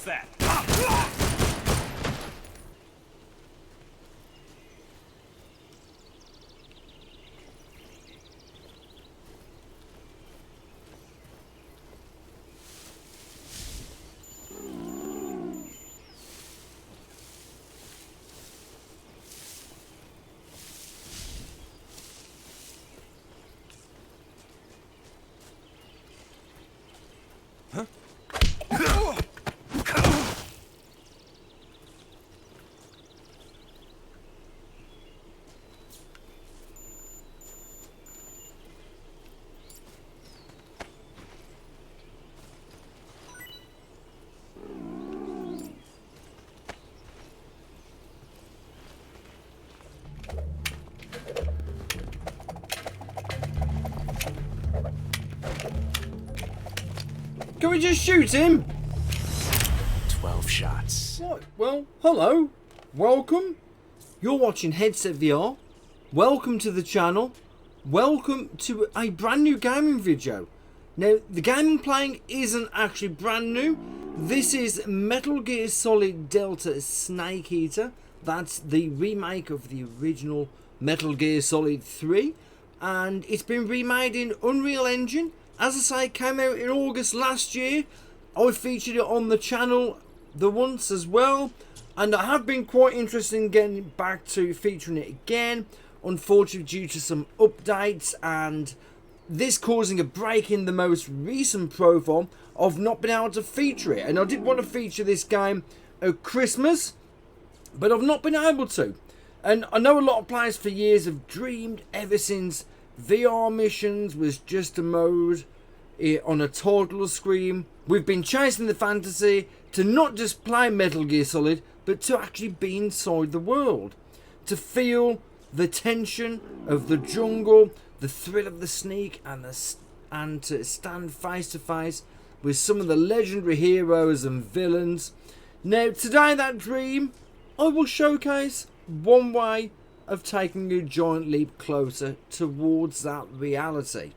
Who's that? Can we just shoot him? 12 shots. What? Well, hello. Welcome. You're watching Headset VR. Welcome to the channel. Welcome to a brand new gaming video. Now, the game I'm playing isn't actually brand new. This is Metal Gear Solid Delta Snake Eater. That's the remake of the original Metal Gear Solid 3. And it's been remade in Unreal Engine. As I say, it came out in August last year. I featured it on the channel the once as well. And I have been quite interested in getting back to featuring it again. Unfortunately, due to some updates and this causing a break in the most recent profile, I've not been able to feature it. And I did want to feature this game at Christmas, but I've not been able to. And I know a lot of players for years have dreamed ever since VR missions was just a mode on a title screen. We've been chasing the fantasy to not just play Metal Gear Solid, but to actually be inside the world. To feel the tension of the jungle, the thrill of the sneak, and to stand face to face with some of the legendary heroes and villains. Now, today that dream, I will showcase one way of taking a giant leap closer towards that reality.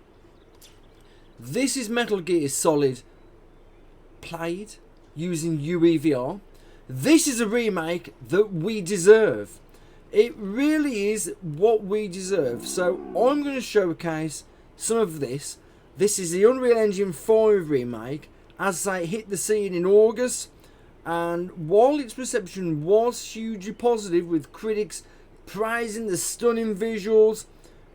This is Metal Gear Solid played using Uevr. This is a remake that we deserve. It really is what we deserve. So I'm going to showcase some of this. This is the Unreal Engine 5 remake. As I hit the scene in August, and while its reception was hugely positive with critics praising the stunning visuals,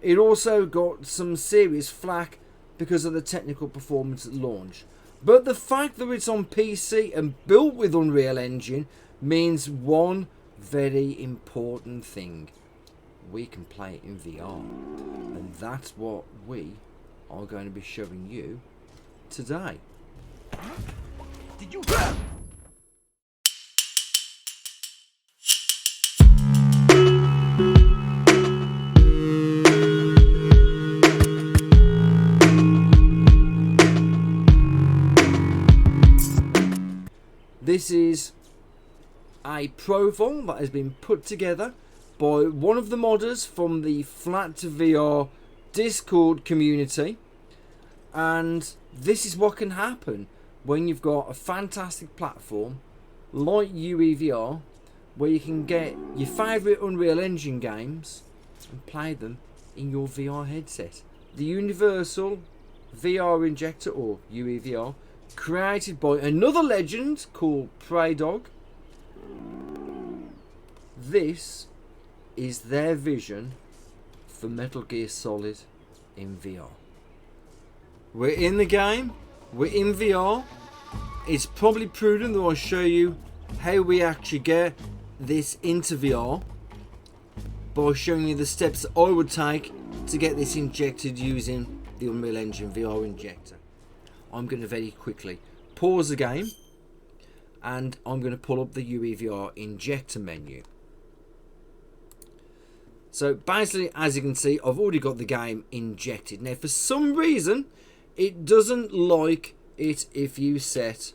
it also got some serious flack because of the technical performance at launch. But the fact that it's on PC and built with Unreal Engine means one very important thing: we can play it in VR, and that's what we are going to be showing you today. Did you... This is a profile that has been put together by one of the modders from the Flat to VR Discord community, and this is what can happen when you've got a fantastic platform like Uevr, where you can get your favourite Unreal Engine games and play them in your VR headset. The Universal VR Injector, or Uevr, created by another legend called Praydog. This is their vision for Metal Gear Solid in VR. We're in the game, we're in VR. It's probably prudent that I show you how we actually get this into VR by showing you the steps that I would take to get this injected using the Unreal Engine VR Injector. I'm going to very quickly pause the game and I'm going to pull up the Uevr Injector menu. So basically, as you can see, I've already got the game injected. Now, for some reason, it doesn't like it if you set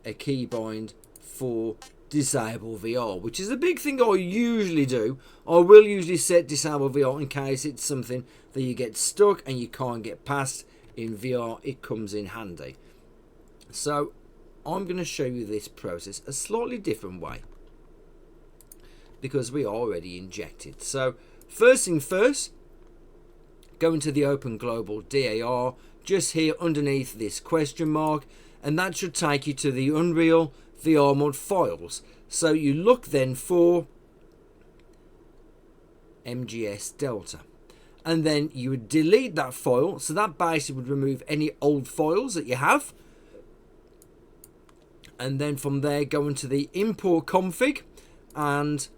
a keybind for disable VR, which is a big thing I usually do. I will usually set disable VR in case it's something that you get stuck and you can't get past. In VR, it comes in handy. So I'm going to show you this process a slightly different way, because we are already injected. So first thing first, go into the Open Global DAR, just here underneath this question mark, and that should take you to the Unreal VR mod files. So you look then for MGS Delta, and then you would delete that file. So that basically would remove any old files that you have, and then from there go into the import config, and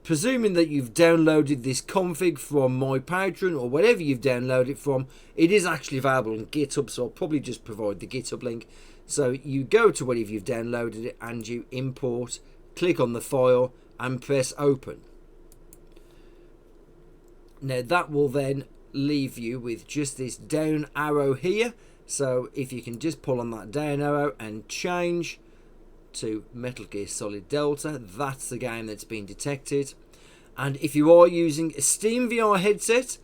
presuming that you've downloaded this config from my Patreon or whatever you've downloaded it from, it is actually available on GitHub, so I'll probably just provide the GitHub link. So you go to whatever you've downloaded it and you import, click on the file and press open. Now that will then leave you with just this down arrow here. So if you can just pull on that down arrow and change to Metal Gear Solid Delta, that's the game that's been detected. And if you are using a Steam VR headset,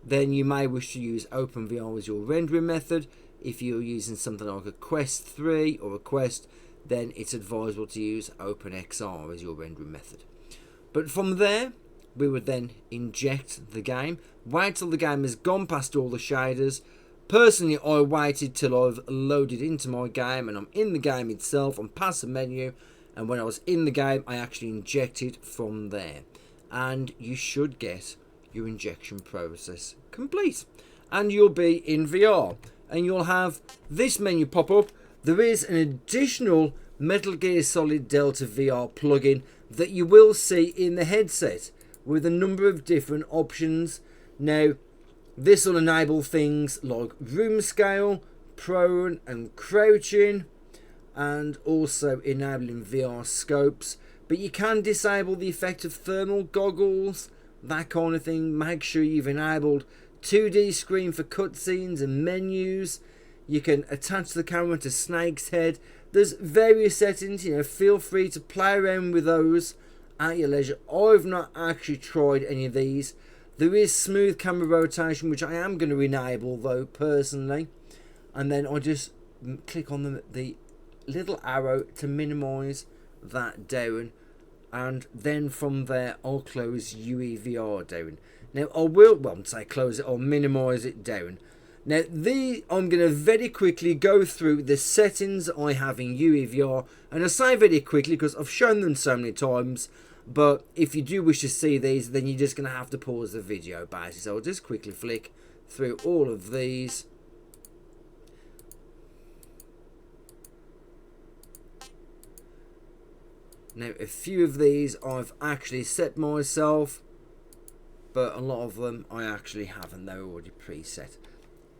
then you may wish to use OpenVR as your rendering method. If you're using something like a Quest 3 or a Quest, then it's advisable to use OpenXR as your rendering method. But from there, we would then inject the game, wait till the game has gone past all the shaders. Personally, I waited till I've loaded into my game and I'm in the game itself, I'm past the menu, and when I was in the game I actually injected from there. And you should get your injection process complete, and you'll be in VR, and you'll have this menu pop up. There is an additional Metal Gear Solid Delta VR plugin that you will see in the headset with a number of different options. Now, this will enable things like room scale, prone and crouching, and also enabling VR scopes. But you can disable the effect of thermal goggles, that kind of thing. Make sure you've enabled 2D screen for cutscenes and menus. You can attach the camera to Snake's head. There's various settings, feel free to play around with those at your leisure. I've not actually tried any of these. There is smooth camera rotation, which I am going to enable though personally, and then I just click on the little arrow to minimize that down, and then from there I'll close UEVR down. Now I won't say close it, I'll minimize it down. Now I'm going to very quickly go through the settings I have in UEVR, and I say very quickly because I've shown them so many times. But if you do wish to see these, then you're just going to have to pause the video basically. So I'll just quickly flick through all of these. Now a few of these I've actually set myself, but a lot of them I actually haven't. They're already preset.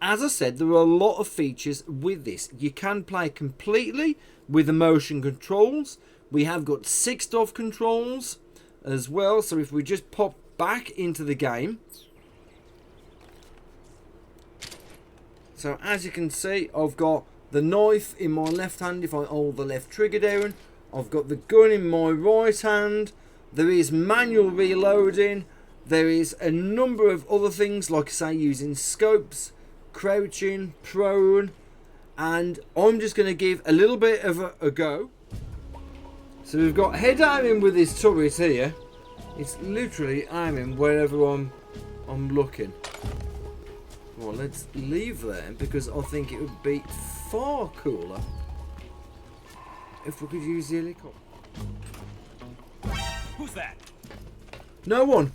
As I said, there are a lot of features with this. You can play completely with the motion controls. We have got 6 DOF controls as well. So if we just pop back into the game. So as you can see, I've got the knife in my left hand if I hold the left trigger down. I've got the gun in my right hand. There is manual reloading. There is a number of other things, like I say, using scopes, crouching, prone. And I'm just going to give a little bit of a go. So we've got head aiming with this turret here. It's literally aiming wherever I'm looking. Well, let's leave there because I think it would be far cooler if we could use the helicopter. Who's that? No one.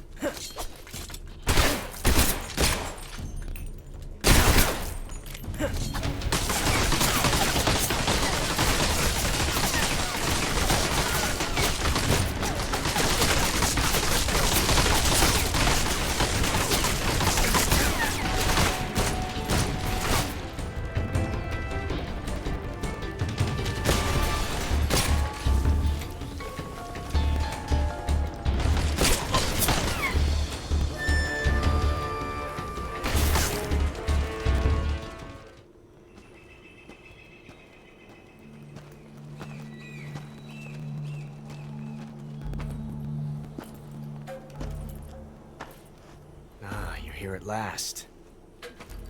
Here at last.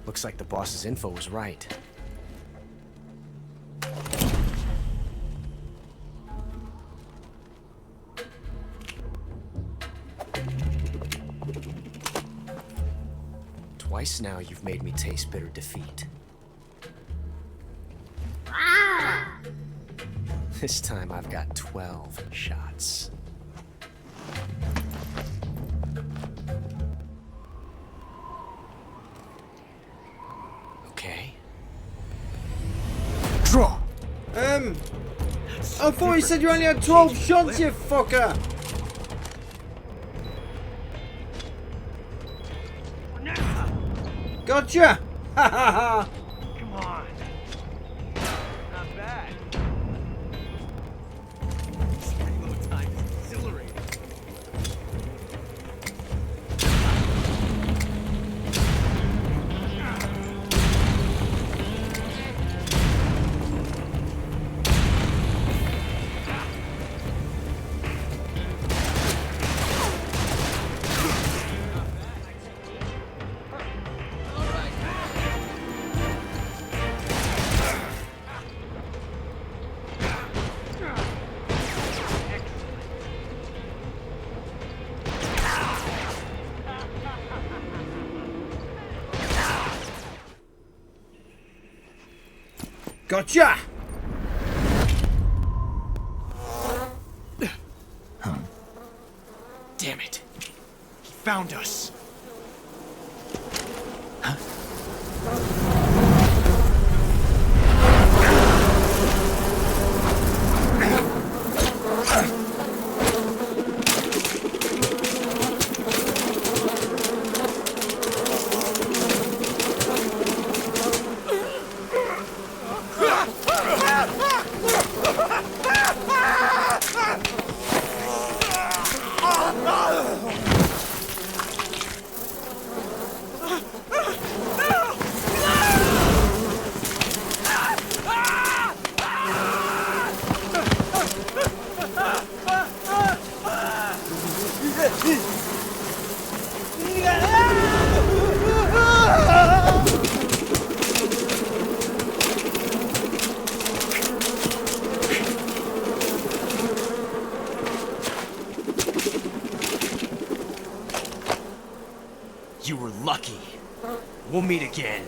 Looks like the boss's info was right. Twice now you've made me taste bitter defeat. This time I've got 12 shots. Okay. Draw! I thought you said you only had 12 shots, you fucker! Gotcha! Ha ha ha! Come on. Not bad. Reload time is exhilarating. Gotcha! Damn it. He found us. You were lucky. We'll meet again.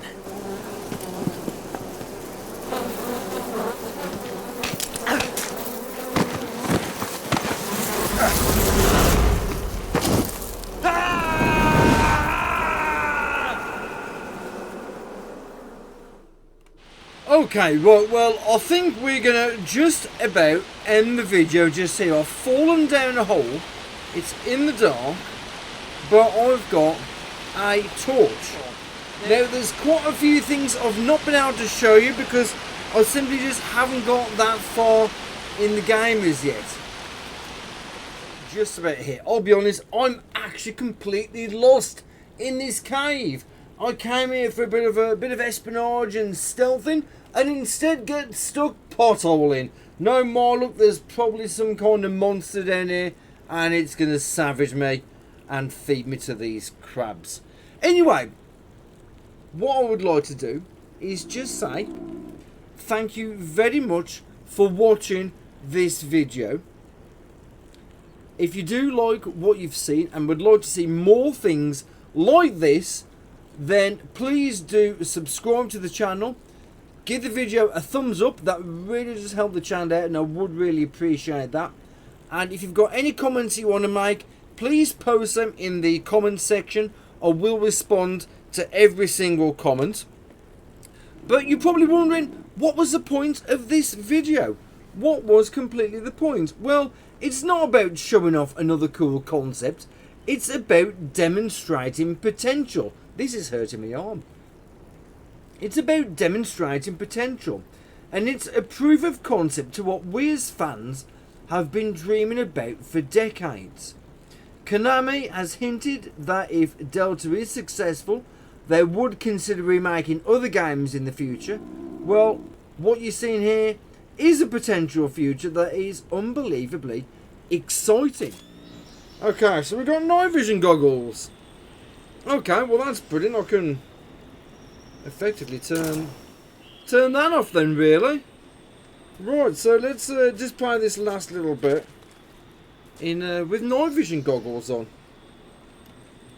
Okay, well, I think we're gonna just about end the video just here. I've fallen down a hole. It's in the dark, but I've got a torch. Now, there's quite a few things I've not been able to show you because I simply just haven't got that far in the game as yet. Just about here. I'll be honest, I'm actually completely lost in this cave. I came here for a bit of espionage and stealthing, and instead get stuck potholing. No more, look, there's probably some kind of monster down here, and it's gonna savage me and feed me to these crabs. Anyway, what I would like to do is just say thank you very much for watching this video. If you do like what you've seen and would like to see more things like this, then please do subscribe to the channel. Give the video a thumbs up. That really does help the channel out, and I would really appreciate that. And if you've got any comments you want to make, please post them in the comment section. I will respond to every single comment. But you're probably wondering, what was the point of this video? What was completely the point? Well, it's not about showing off another cool concept. It's about demonstrating potential. This is hurting my arm. It's about demonstrating potential. And it's a proof of concept to what we as fans have been dreaming about for decades. Konami has hinted that if Delta is successful, they would consider remaking other games in the future. Well, what you're seeing here is a potential future that is unbelievably exciting. Okay, so we've got night vision goggles. Okay, well that's brilliant. I can effectively turn that off then, really. Right, so let's just play this last little bit in with night vision goggles on.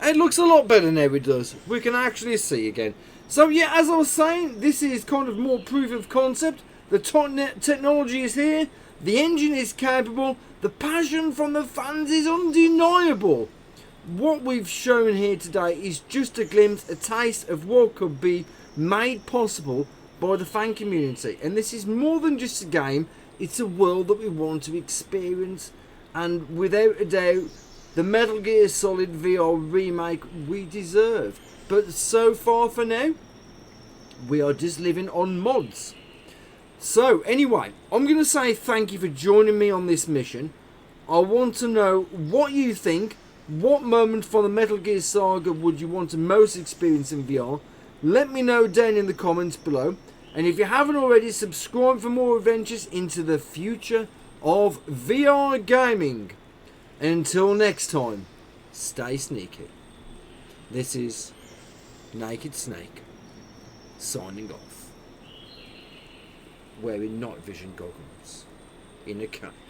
It looks a lot better now it does. We can actually see again. So yeah, as I was saying, this is kind of more proof of concept. The technology is here. The engine is capable. The passion from the fans is undeniable. What we've shown here today is just a glimpse, a taste of what could be made possible by the fan community. And this is more than just a game. It's a world that we want to experience. And without a doubt, the Metal Gear Solid VR remake we deserve. But so far for now, we are just living on mods. So anyway, I'm going to say thank you for joining me on this mission. I want to know what you think. What moment for the Metal Gear Saga would you want to most experience in VR? Let me know down in the comments below. And if you haven't already, subscribe for more adventures into the future of VR gaming. Until next time, stay sneaky. This is Naked Snake signing off, wearing night vision goggles in a cave.